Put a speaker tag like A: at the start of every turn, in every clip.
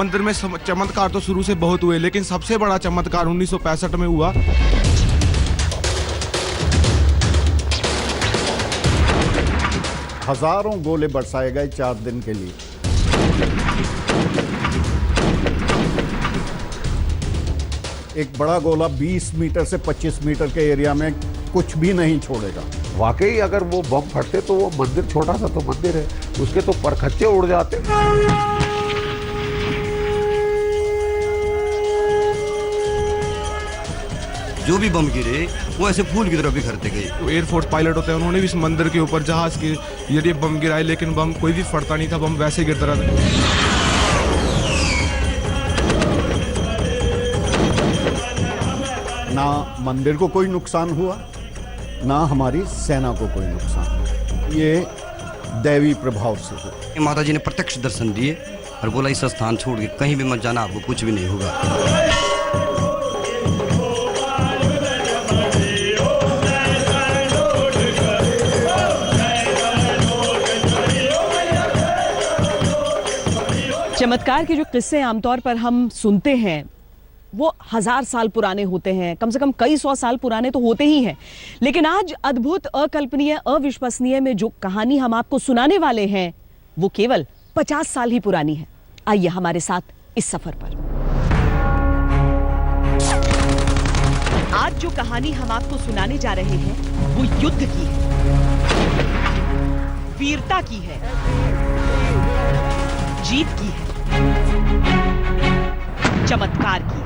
A: मंदिर में चमत्कार तो शुरू से बहुत हुए, लेकिन सबसे बड़ा चमत्कार 1965 में हुआ।
B: हजारों गोले बरसाए गए 4 दिन के लिए। एक बड़ा गोला 20 मीटर से 25 मीटर के एरिया में कुछ भी नहीं छोड़ेगा।
C: वाकई अगर वो बम फटते तो वो मंदिर, छोटा सा तो मंदिर है, उसके तो परखच्चे उड़ जाते।
D: जो भी बम गिरे वो ऐसे फूल की तरह बिखरते गए।
A: तो एयरफोर्स पायलट होते हैं, उन्होंने भी इस मंदिर के ऊपर जहाज के जरिए बम गिराए, लेकिन बम कोई भी फटता नहीं था, बम वैसे गिरता रहा।
B: ना मंदिर को कोई नुकसान हुआ, ना हमारी सेना को कोई नुकसान हुआ। ये दैवी प्रभाव से हुआ।
D: माता जी ने प्रत्यक्ष दर्शन दिए और बोला इस स्थान छोड़ के कहीं भी मत जाना, आपको कुछ भी नहीं होगा।
E: चमत्कार के जो किस्से आमतौर पर हम सुनते हैं वो 1000 साल पुराने होते हैं, कम से कम कई 100 साल पुराने तो होते ही हैं। लेकिन आज अद्भुत, अकल्पनीय, अविश्वसनीय में जो कहानी हम आपको सुनाने वाले हैं वो केवल 50 साल ही पुरानी है। आइए हमारे साथ इस सफर पर। आज जो कहानी हम आपको सुनाने जा रहे हैं वो युद्ध की है, वीरता की है, जीत की है, चमत्कार की।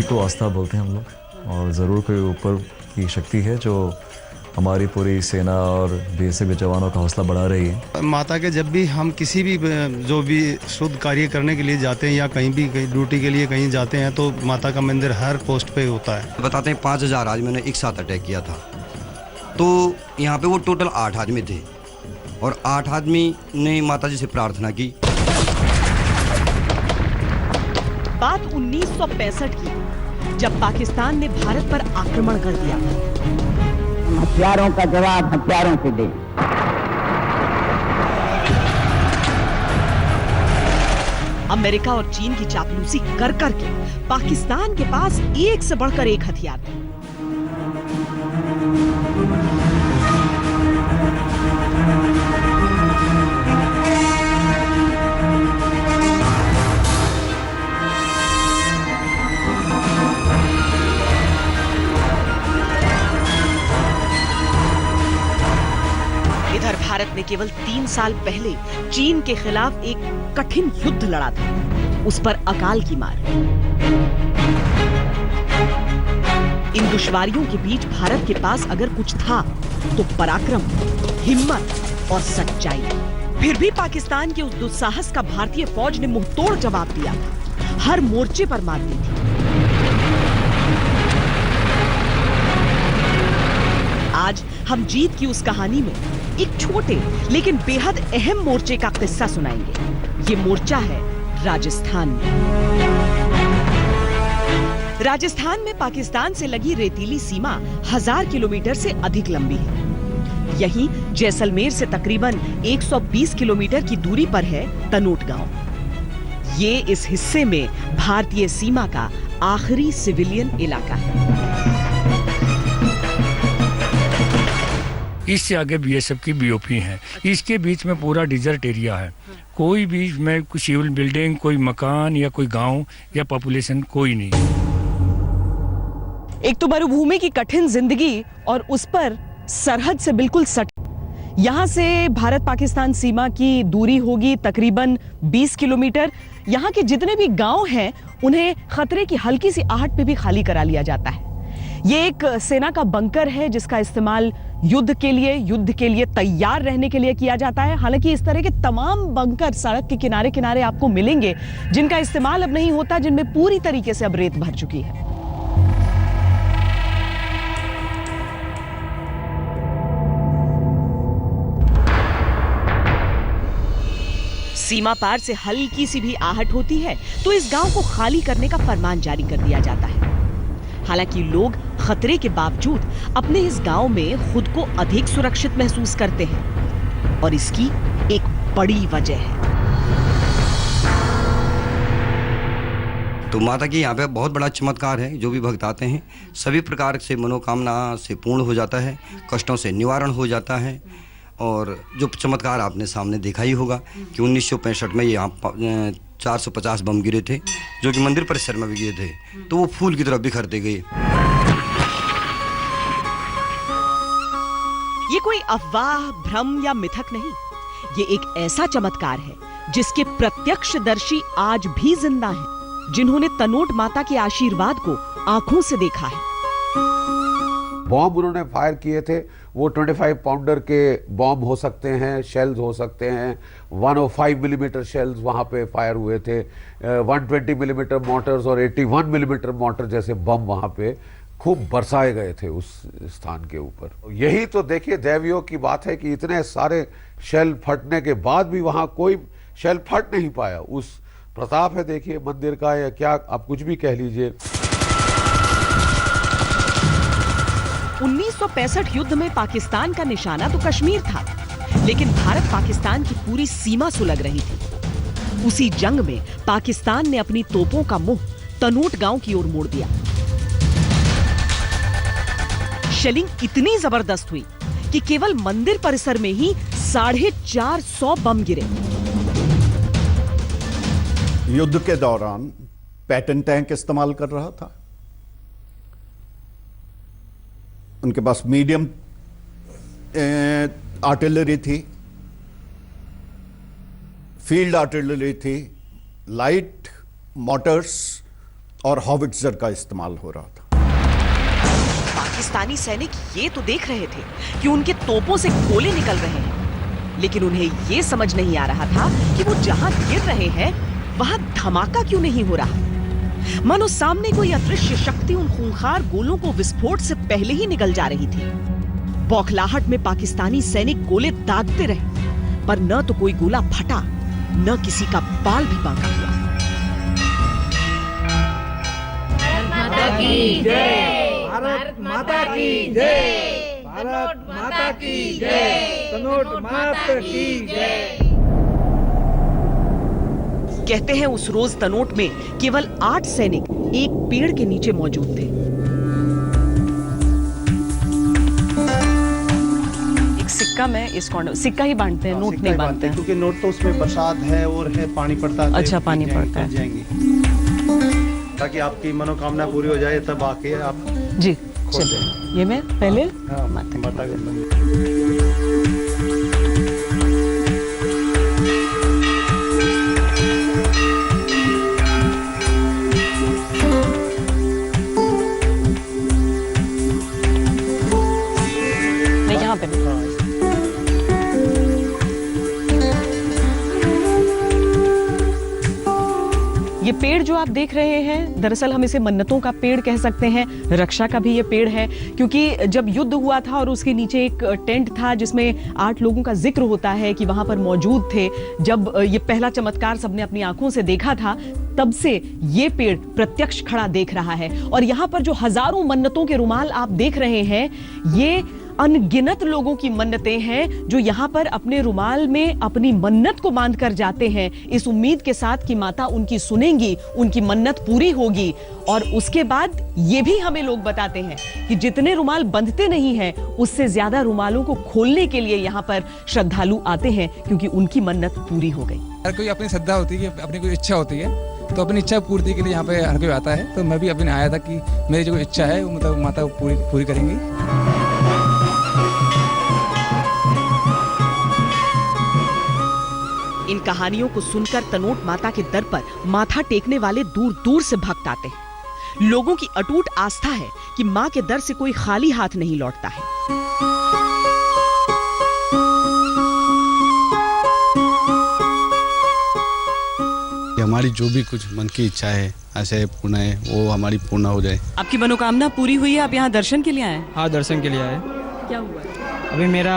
F: को आस्था बोलते हैं हम लोग, और ज़रूर कोई ऊपर की शक्ति है जो हमारी पूरी सेना और बीएसएफ के जवानों का हौसला बढ़ा रही है।
G: माता के जब भी हम किसी भी जो भी शुद्ध कार्य करने के लिए जाते हैं या कहीं भी ड्यूटी के लिए कहीं जाते हैं तो माता का मंदिर हर पोस्ट पे होता है।
D: बताते हैं 5000 आज मैंने एक साथ अटैक किया था, तो यहाँ पे वो टोटल 8 आदमी थे और 8 आदमी ने माता जी से प्रार्थना की।
E: बात 1965 की, जब पाकिस्तान ने भारत पर आक्रमण कर दिया।
H: हथियारों का जवाब हथियारों से दें।
E: अमेरिका और चीन की चापलूसी कर करके पाकिस्तान के पास एक से बढ़कर एक हथियार थे। भारत ने केवल 3 साल पहले चीन के खिलाफ एक कठिन युद्ध लड़ा था, उस पर अकाल की मार। इन दुश्वारियों के बीच भारत के पास अगर कुछ था तो पराक्रम, हिम्मत और सच्चाई। फिर भी पाकिस्तान के उस दुस्साहस का भारतीय फौज ने मुंहतोड़ जवाब दिया, हर मोर्चे पर मार दी थी। आज हम जीत की उस कहानी में एक छोटे लेकिन बेहद अहम मोर्चे का किस्सा सुनाएंगे। ये मोर्चा है राजस्थान में। राजस्थान में पाकिस्तान से लगी रेतीली सीमा 1000 किलोमीटर से अधिक लंबी है। यहीं जैसलमेर से तकरीबन 120 किलोमीटर की दूरी पर है तनोट गांव। ये इस हिस्से में भारतीय सीमा का आखिरी सिविलियन इलाका है।
I: इससे आगे बीएसएफ की बीओपी है, इसके बीच में पूरा डिजर्ट एरिया है। कोई भी में कोई सिविल बिल्डिंग, कोई मकान या कोई गांव या पॉपुलेशन कोई नहीं।
E: एक तो मरुभूमि की कठिन जिंदगी और उस पर सरहद से बिल्कुल सट। यहाँ से भारत पाकिस्तान सीमा की दूरी होगी तकरीबन 20 किलोमीटर। यहाँ के जितने भी गांव हैं उन्हें खतरे की हल्की सी आहट पे भी खाली करा लिया जाता है। ये एक सेना का बंकर है जिसका इस्तेमाल युद्ध के लिए तैयार रहने के लिए किया जाता है। हालांकि इस तरह के तमाम बंकर सड़क के किनारे किनारे आपको मिलेंगे जिनका इस्तेमाल अब नहीं होता, जिनमें पूरी तरीके से अब रेत भर चुकी है। सीमा पार से हल्की सी भी आहट होती है तो इस गांव को खाली करने का फरमान जारी कर दिया जाता है। हालांकि लोग खतरे के बावजूद अपने इस गांव में खुद को अधिक सुरक्षित महसूस करते हैं और इसकी एक बड़ी वजह है।
D: तो माता की यहाँ पे बहुत बड़ा चमत्कार है। जो भी भक्त आते हैं सभी प्रकार से मनोकामना से पूर्ण हो जाता है, कष्टों से निवारण हो जाता है। और जो चमत्कार आपने सामने देखा ही होगा कि 1965 में यहाँ 450 बम गिरे थे जो कि मंदिर परिसर में भी गिरे थे, तो वो फूल की तरफ बिखरते गए।
E: ये कोई अफवाह, भ्रम या मिथक नहीं, ये एक ऐसा चमत्कार है जिसके प्रत्यक्षदर्शी आज भी जिंदा हैं, जिन्होंने तनोट माता के आशीर्वाद को आंखों से देखा है।
C: बॉम्ब उन्होंने फायर किए थे, वो 25 पाउंडर के बॉम्ब हो सकते हैं, शेल्स हो सकते हैं। 105 मिलीमीटर शेल्स वहाँ पे फायर हुए थे, 120 मिलीमीटर मोटर्स और 81 मिलीमीटर मोटर जैसे बम वहाँ पे खूब बरसाए गए थे उस स्थान के ऊपर। यही तो देखिए दैवियों की बात है कि इतने सारे शेल फटने के बाद भी वहाँ कोई शेल फट नहीं पाया। उस प्रताप है देखिए मंदिर का, या क्या आप कुछ भी कह लीजिए।
E: 1965 युद्ध में पाकिस्तान का निशाना तो कश्मीर था, लेकिन भारत पाकिस्तान की पूरी सीमा सुलग रही थी। उसी जंग में पाकिस्तान ने अपनी तोपों का मुंह तनोट गांव की ओर मोड़ दिया। शेलिंग इतनी जबरदस्त हुई कि केवल मंदिर परिसर में ही 450 बम गिरे।
B: युद्ध के दौरान पैटर्न टैंक इस्तेमाल कर रहा था। उनके पास मीडियम आर्टिलरी थी, फील्ड आर्टिलरी थी, लाइट मोटर्स और हॉविट्जर का इस्तेमाल हो रहा था।
E: पाकिस्तानी सैनिक ये तो देख रहे थे कि उनके तोपों से गोले निकल रहे हैं, लेकिन उन्हें ये समझ नहीं आ रहा था कि वो जहां गिर रहे हैं वहां धमाका क्यों नहीं हो रहा। मानो सामने कोई अदृश्य शक्ति उन खूंखार गोलों को विस्फोट से पहले ही निकल जा रही थी। बौखलाहट में पाकिस्तानी सैनिक गोले दागते रहे, पर न तो कोई गोला फटा, न किसी का बाल भी बांका हुआ।
J: भारत माता की जय, भारत माता की जय, तनोट माता की जय।
E: कहते हैं उस रोज तनोट में केवल 8 सैनिक एक पेड़ के नीचे मौजूद थे। एक सिक्का में इस कॉर्नर सिक्का ही बांटते हैं, नोट नहीं बांटते हैं,
G: क्योंकि नोट तो उसमें प्रसाद है और है, पानी पड़ता है।
E: अच्छा, पानी पड़ता है,
G: ताकि आपकी मनोकामना पूरी हो जाए तब आके आप
E: जी। चलिए ये मैं पहले
G: माता के
E: ये पेड़ जो आप देख रहे हैं, दरअसल हम इसे मन्नतों का पेड़ कह सकते हैं। रक्षा का भी ये पेड़ है, क्योंकि जब युद्ध हुआ था और उसके नीचे एक टेंट था जिसमें 8 लोगों का जिक्र होता है कि वहां पर मौजूद थे। जब ये पहला चमत्कार सबने अपनी आंखों से देखा था, तब से ये पेड़ प्रत्यक्ष खड़ा देख रहा है। और यहाँ पर जो हजारों मन्नतों के रुमाल आप देख रहे हैं, ये अनगिनत लोगों की मन्नतें हैं जो यहाँ पर अपने रुमाल में अपनी मन्नत को बांध कर जाते हैं, इस उम्मीद के साथ कि माता उनकी सुनेंगी, उनकी मन्नत पूरी होगी। और उसके बाद ये भी हमें लोग बताते हैं कि जितने रुमाल बंधते नहीं हैं, उससे ज्यादा रुमालों को खोलने के लिए यहाँ पर श्रद्धालु आते हैं, क्योंकि उनकी मन्नत पूरी हो गई।
K: हर कोई अपनी श्रद्धा होती है, अपनी कोई इच्छा होती है, तो अपनी इच्छा पूर्ति के लिए यहाँ पे हर कोई आता है। तो मैं भी अपने आया था कि मेरी जो इच्छा है वो मतलब माता पूरी करेंगी।
E: इन कहानियों को सुनकर तनोट माता के दर पर माथा टेकने वाले दूर दूर से भक्त आते हैं। लोगों की अटूट आस्था है कि मां के दर से कोई खाली हाथ नहीं लौटता है।
G: हमारी जो भी कुछ मन की इच्छा है, ऐसे पूर्ण है, वो हमारी पूर्ण हो जाए।
E: आपकी मनोकामना पूरी हुई है? आप यहाँ दर्शन के लिए आए?
L: हाँ, दर्शन के लिए आए।
E: क्या हुआ?
L: अभी मेरा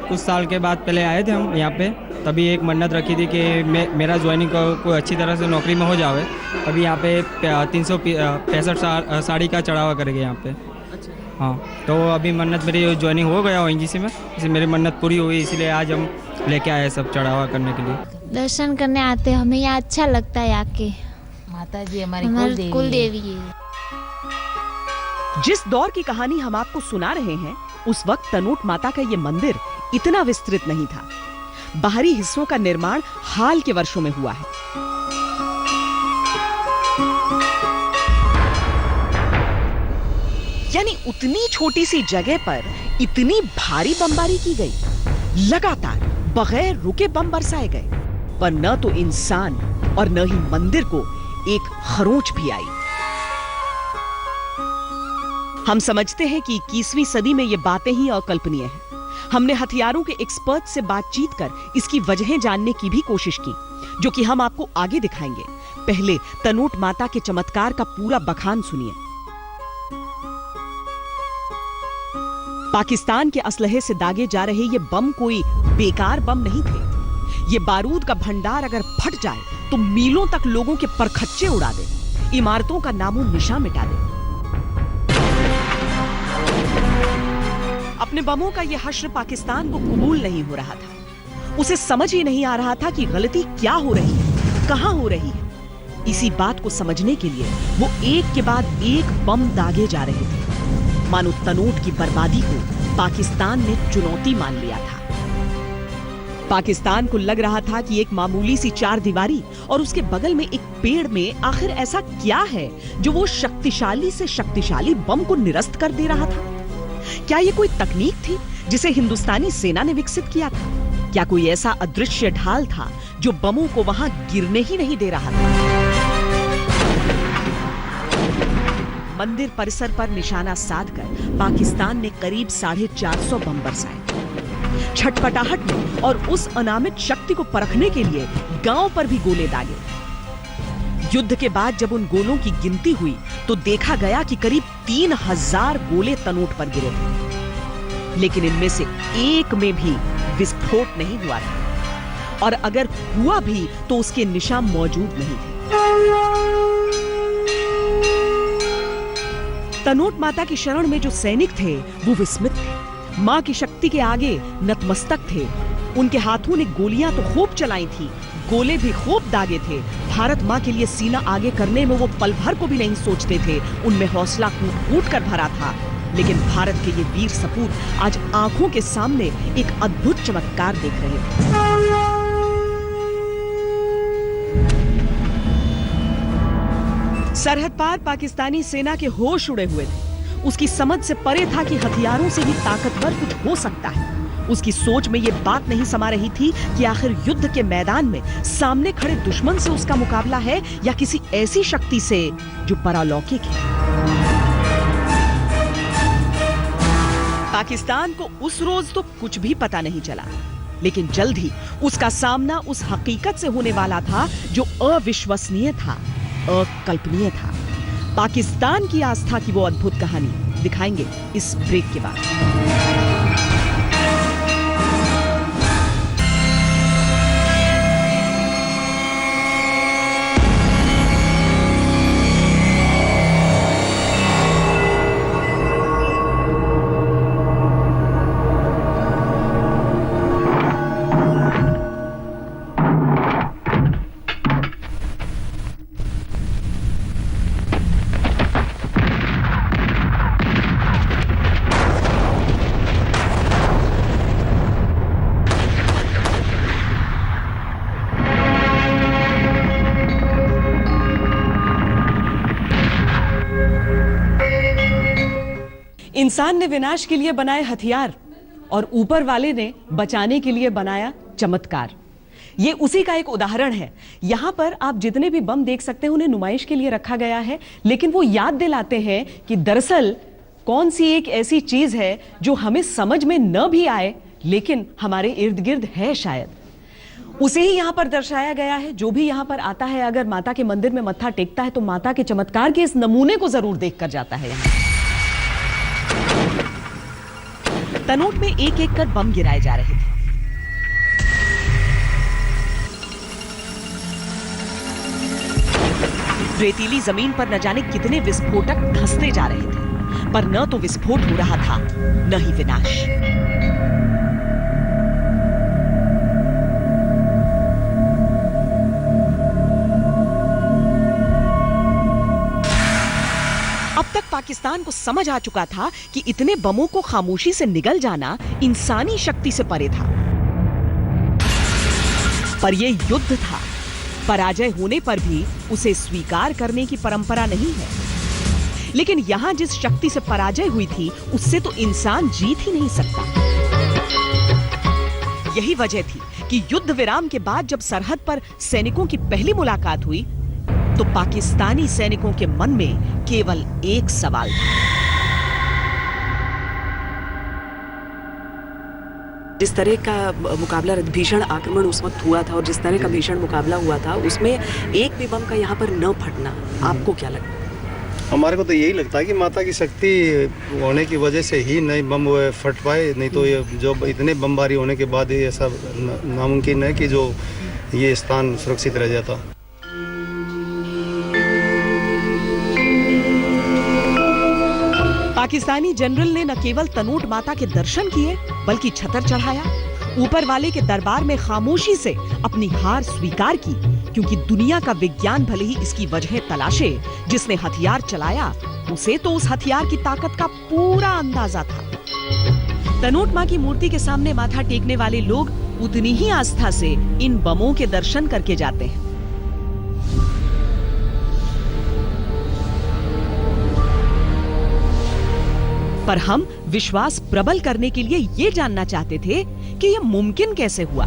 L: कुछ साल के बाद पहले आए थे हम यहाँ पे, तभी एक मन्नत रखी थी कि मेरा ज्वाइनिंग कोई अच्छी तरह से नौकरी में हो जावे। अभी यहाँ पे 365 साड़ी का चढ़ावा करेंगे यहाँ पे।
E: अच्छा।
L: हाँ, तो अभी मन्नत मेरी ज्वाइनिंग हो गया ONGC में, इसलिए मेरी मन्नत पूरी हुई, इसीलिए आज हम लेके आए सब चढ़ावा करने के लिए।
M: दर्शन करने आते हैं, हमें यहाँ अच्छा लगता है आके।
N: माता जी हमारी
M: कुल देवी है।
E: जिस दौर की कहानी हम आपको सुना रहे हैं, उस वक्त तनोट माता का ये मंदिर इतना विस्तृत नहीं था। बाहरी हिस्सों का निर्माण हाल के वर्षों में हुआ है। यानी उतनी छोटी सी जगह पर इतनी भारी बमबारी की गई। लगातार बगैर रुके बम बरसाए गए, पर न तो इंसान और न ही मंदिर को एक खरोंच भी आई। हम समझते हैं कि 21वीं सदी में ये बातें ही अकल्पनीय हैं। हमने हथियारों के एक्सपर्ट से बातचीत कर इसकी वजहें जानने की भी कोशिश की, जो कि हम आपको आगे दिखाएंगे। पहले तनोट माता के चमत्कार का पूरा बखान सुनिए। पाकिस्तान के असलहे से दागे जा रहे ये बम कोई बेकार बम नहीं थे। ये बारूद का भंडार अगर फट जाए तो मीलों तक लोगों के परखच्चे उड़ा दे, इमारतों का नामो निशान मिटा दे। अपने बमों का यह हश्र पाकिस्तान को कबूल नहीं हो रहा था। उसे समझ ही नहीं आ रहा था कि गलती क्या हो रही है, कहां हो रही है। इसी बात को समझने के लिए वो एक के बाद एक बम दागे जा रहे थे। मानो तनोट की बर्बादी को पाकिस्तान ने चुनौती मान लिया था। पाकिस्तान को लग रहा था कि एक मामूली सी चार दीवारी और उसके बगल में एक पेड़ में आखिर ऐसा क्या है जो वो शक्तिशाली से शक्तिशाली बम को निरस्त कर दे रहा था। क्या ये कोई तकनीक थी जिसे हिंदुस्तानी सेना ने विकसित किया था? क्या कोई ऐसा अदृश्य ढाल था जो बमों को वहां गिरने ही नहीं दे रहा था? मंदिर परिसर पर निशाना साधकर पाकिस्तान ने करीब 450 बम बरसाए। छटपटाहट में और उस अनामित शक्ति को परखने के लिए गांव पर भी गोले दागे। युद्ध के बाद जब उन गोलों की गिनती हुई तो देखा गया कि करीब 3000 गोले तनोट पर गिरे थे, लेकिन इनमें से एक में भी विस्फोट नहीं हुआ था, और अगर हुआ भी तो उसके निशान मौजूद नहीं थे। तनोट माता की शरण में जो सैनिक थे वो विस्मित थे। मां की शक्ति के आगे नतमस्तक थे। उनके हाथों ने गोलियां तो खूब चलाई थी, गोले भी खूब दागे थे। भारत मां के लिए सीना आगे करने में वो पल भर को भी नहीं सोचते थे। उनमें हौसला कूट कर भरा था। लेकिन भारत के ये वीर सपूत आज आंखों के सामने एक अद्भुत चमत्कार देख रहे थे। सरहद पार पाकिस्तानी सेना के होश उड़े हुए थे। उसकी समझ से परे था कि हथियारों से भी ताकतवर कुछ हो सकता है। उसकी सोच में यह बात नहीं समा रही थी कि आखिर युद्ध के मैदान में सामने खड़े दुश्मन से उसका मुकाबला है या किसी ऐसी शक्ति से जो परालौकिक है। पाकिस्तान को उस रोज तो कुछ भी पता नहीं चला, लेकिन जल्द ही उसका सामना उस हकीकत से होने वाला था जो अविश्वसनीय था, अकल्पनीय था। पाकिस्तान की आस्था की वो अद्भुत कहानी दिखाएंगे इस ब्रेक के बाद। इंसान ने विनाश के लिए बनाए हथियार और ऊपर वाले ने बचाने के लिए बनाया चमत्कार। ये उसी का एक उदाहरण है। यहां पर आप जितने भी बम देख सकते हैं उन्हें नुमाइश के लिए रखा गया है, लेकिन वो याद दिलाते हैं कि दरअसल कौन सी एक ऐसी चीज है जो हमें समझ में न भी आए लेकिन हमारे इर्द गिर्द है शायद, उसे ही यहां पर दर्शाया गया है। जो भी यहां पर आता है अगर माता के मंदिर में मत्था टेकता है तो माता के चमत्कार के इस नमूने को जरूर देख कर जाता है। यहां तनोट में एक एक कर बम गिराए जा रहे थे। रेतीली जमीन पर न जाने कितने विस्फोटक धंसते जा रहे थे, पर न तो विस्फोट हो रहा था न ही विनाश। अब तक पाकिस्तान को समझ आ चुका था कि इतने बमों को खामोशी से निगल जाना इंसानी शक्ति से परे था, पर यह युद्ध था। पराजय होने पर भी उसे स्वीकार करने की परंपरा नहीं है। लेकिन यहां जिस शक्ति से पराजय हुई थी उससे तो इंसान जीत ही नहीं सकता। यही वजह थी कि युद्ध विराम के बाद जब सरहद पर सैनिकों की पहली मुलाकात हुई तो पाकिस्तानी सैनिकों के मन में केवल एक सवाल था। जिस तरह का मुकाबला, भीषण आक्रमण उस वक्त हुआ था और जिस तरह का भीषण मुकाबला हुआ था उसमें एक भी बम का यहाँ पर न फटना, आपको क्या लगता है?
G: हमारे को तो यही लगता है कि माता की शक्ति होने की वजह से ही नहीं बम फट पाए, नहीं तो ये जो इतने बमबारी होने के बाद ये सब नामुमकिन है कि जो ये स्थान सुरक्षित रह जाता।
E: पाकिस्तानी जनरल ने न केवल तनोट माता के दर्शन किए बल्कि छतर चढ़ाया, ऊपर वाले के दरबार में खामोशी से अपनी हार स्वीकार की, क्योंकि दुनिया का विज्ञान भले ही इसकी वजह तलाशे, जिसने हथियार चलाया उसे तो उस हथियार की ताकत का पूरा अंदाजा था। तनोट मां की मूर्ति के सामने माथा टेकने वाले लोग उतनी ही आस्था से इन बमों के दर्शन करके जाते हैं। पर हम विश्वास प्रबल करने के लिए ये जानना चाहते थे कि यह मुमकिन कैसे हुआ।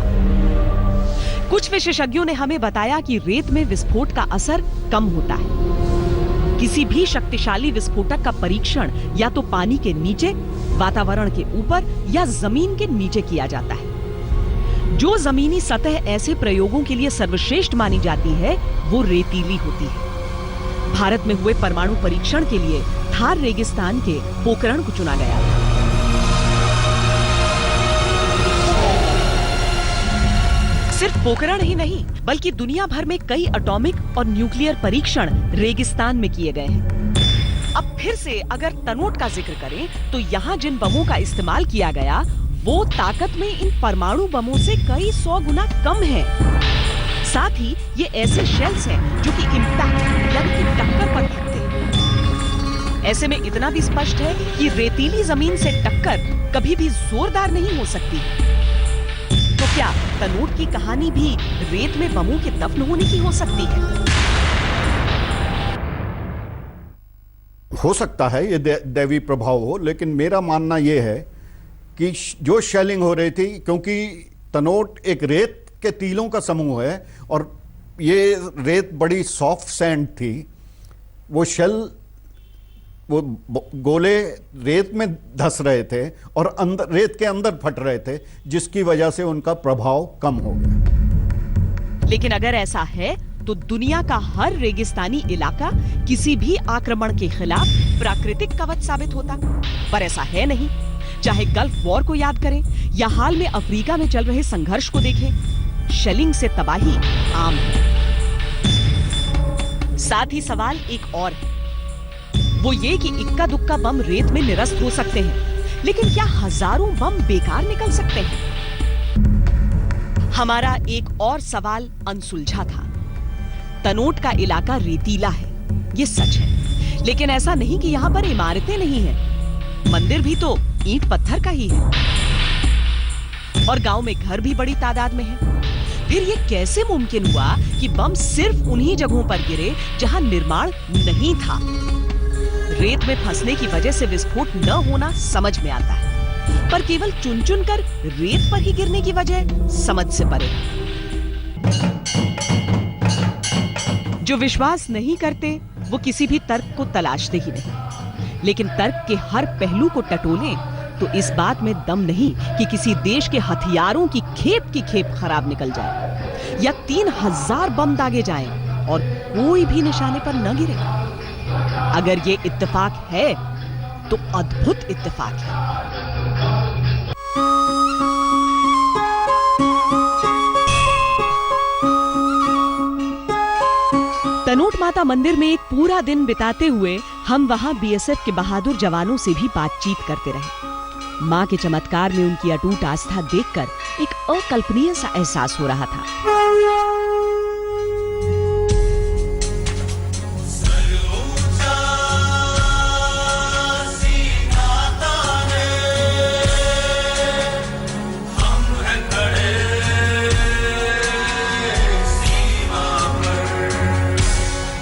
E: कुछ विशेषज्ञों ने हमें बताया कि रेत में विस्फोट का असर कम होता है। किसी भी शक्तिशाली विस्फोटक का परीक्षण या तो पानी के नीचे, वातावरण के ऊपर या जमीन के नीचे किया जाता है। जो जमीनी सतह ऐसे प्रयोगों के लिए सर्वश्रेष्ठ मानी जाती है वो रेतीली होती है। भारत में हुए परमाणु परीक्षण के लिए थार रेगिस्तान के पोखरण को चुना गया था। सिर्फ पोखरण ही नहीं बल्कि दुनिया भर में कई एटॉमिक और न्यूक्लियर परीक्षण रेगिस्तान में किए गए हैं। अब फिर से अगर तनोट का जिक्र करें तो यहाँ जिन बमों का इस्तेमाल किया गया वो ताकत में इन परमाणु बमों से कई 100 गुना कम है। साथ ही ये ऐसे शेल्स हैं जो कि इम्पैक्ट यानी कि टक्कर पर फटते हैं। ऐसे में इतना भी स्पष्ट है कि रेतीली जमीन से टक्कर कभी भी जोरदार नहीं हो सकती। तो क्या तनोट की कहानी भी रेत में बमों के दफन होने की हो सकती है?
B: हो सकता है ये दैवी प्रभाव हो, लेकिन मेरा मानना ये है कि जो शेलिंग हो रही थी, क्योंकि तनोट एक रेत के तीलों का समूह है और ये रेत बड़ी सॉफ्ट सैंड थी, वो शेल, वो गोले रेत में धंस रहे थे और अंदर रेत के अंदर फट रहे थे, जिसकी वजह से उनका प्रभाव कम हो गया।
E: लेकिन अगर ऐसा है तो दुनिया का हर रेगिस्तानी इलाका किसी भी आक्रमण के खिलाफ प्राकृतिक कवच साबित होता, पर ऐसा है नहीं। चाहे गल्फ वॉर को याद करें या हाल में अफ्रीका में चल रहे संघर्ष को देखें, शेलिंग से तबाही आम है। साथ ही सवाल एक और है, वो ये कि इक्का दुक्का बम रेत में निरस्त हो सकते हैं, लेकिन क्या हजारों बम बेकार निकल सकते हैं? हमारा एक और सवाल अनसुलझा था। तनोट का इलाका रेतीला है, ये सच है, लेकिन ऐसा नहीं कि यहाँ पर इमारतें नहीं हैं। मंदिर भी तो ईंट पत्थर का ही है और गांव में घर भी बड़ी तादाद में है। फिर ये कैसे मुमकिन हुआ कि बम सिर्फ उन्हीं जगहों पर गिरे जहां निर्माण नहीं था? रेत में फंसने की वजह से विस्फोट न होना समझ में आता है, पर केवल चुन चुन कर रेत पर ही गिरने की वजह समझ से परे। जो विश्वास नहीं करते वो किसी भी तर्क को तलाशते ही नहीं, लेकिन तर्क के हर पहलू को टटोलें तो इस बात में दम नहीं कि किसी देश के हथियारों की खेप खराब निकल जाए या 3000 बम दागे जाएं और कोई भी निशाने पर न गिरे। अगर ये इत्तेफाक है तो अद्भुत इत्तेफाक है। तनोट माता मंदिर में एक पूरा दिन बिताते हुए हम वहां बीएसएफ के बहादुर जवानों से भी बातचीत करते रहे। मां के चमत्कार में उनकी अटूट आस्था देखकर एक अकल्पनीय सा एहसास हो रहा था।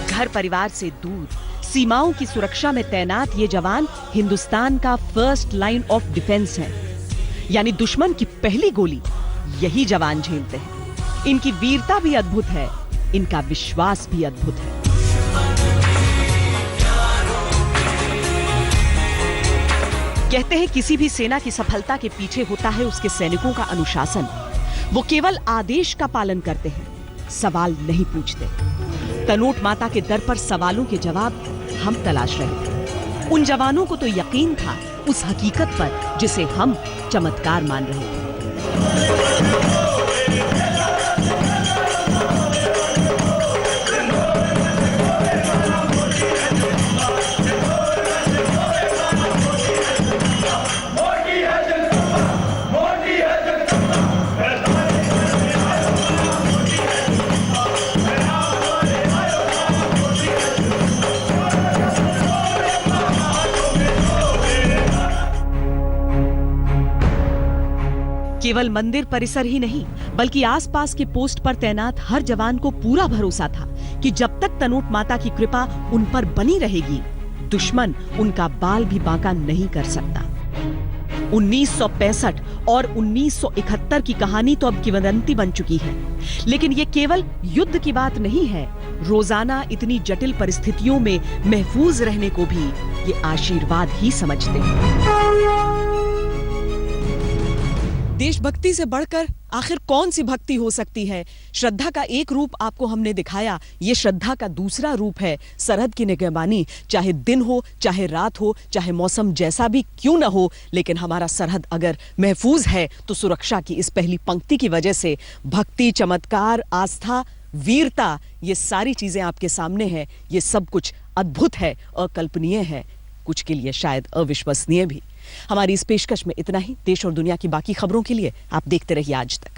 E: घर परिवार से दूर सीमाओं की सुरक्षा में तैनात ये जवान हिंदुस्तान का फर्स्ट लाइन ऑफ डिफेंस है, यानी दुश्मन की पहली गोली यही जवान झेलते हैं। इनकी वीरता भी अद्भुत है, इनका विश्वास भी अद्भुत है। कहते हैं किसी भी सेना की सफलता के पीछे होता है उसके सैनिकों का अनुशासन। वो केवल आदेश का पालन करते हैं, सवाल नहीं पूछते। तनोट माता के दर पर सवालों के जवाब हम तलाश रहे थे। उन जवानों को तो यकीन था उस हकीकत पर जिसे हम चमत्कार मान रहे थे। केवल मंदिर परिसर ही नहीं बल्कि आसपास के पोस्ट पर तैनात हर जवान को पूरा भरोसा था कि जब तक तनोट माता की कृपा उन पर बनी रहेगी, दुश्मन उनका बाल भी बांका नहीं कर सकता। 1965 और 1971 की कहानी तो अब किंवदंती बन चुकी है, लेकिन ये केवल युद्ध की बात नहीं है। रोजाना इतनी जटिल परिस्थितियों में महफूज रहने को भी ये आशीर्वाद ही समझते हैं। देशभक्ति से बढ़कर आखिर कौन सी भक्ति हो सकती है? श्रद्धा का एक रूप आपको हमने दिखाया, ये श्रद्धा का दूसरा रूप है सरहद की निगहबानी। चाहे दिन हो, चाहे रात हो, चाहे मौसम जैसा भी क्यों ना हो, लेकिन हमारा सरहद अगर महफूज है तो सुरक्षा की इस पहली पंक्ति की वजह से भक्ति, चमत्कार, आस्था, वीरता, ये सारी चीजें आपके सामने हैं। ये सब कुछ अद्भुत है, अकल्पनीय है, कुछ के लिए शायद अविश्वसनीय भी। हमारी इस पेशकश में इतना ही। देश और दुनिया की बाकी खबरों के लिए आप देखते रहिए आज तक।